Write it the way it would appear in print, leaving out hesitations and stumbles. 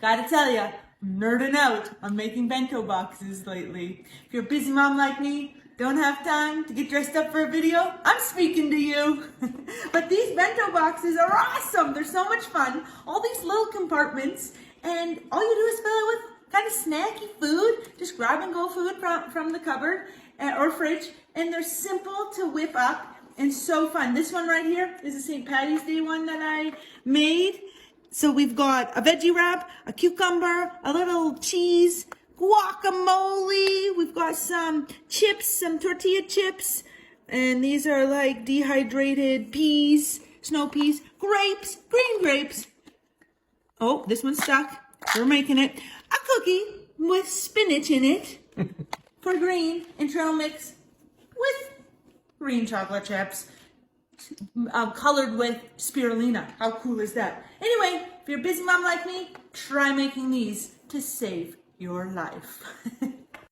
Gotta tell ya, I'm nerding out on making bento boxes lately. If you're a busy mom like me, don't have time to get dressed up for a video, I'm speaking to you. But these bento boxes are awesome. They're so much fun. All these little compartments, and all you do is fill it with kind of snacky food, just grab and go food from the cupboard or fridge, and they're simple to whip up and so fun. This one right here is the St. Patty's Day one that I made. So we've got a veggie wrap, a cucumber, a little cheese, guacamole. We've got some chips, some tortilla chips. And these are like dehydrated peas, snow peas, grapes, green grapes. Oh, this one's stuck. We're making it. A cookie with spinach in it for green, and trail mix with green chocolate chips. Colored with spirulina. How cool is that? Anyway, if you're a busy mom like me, try making these to save your life.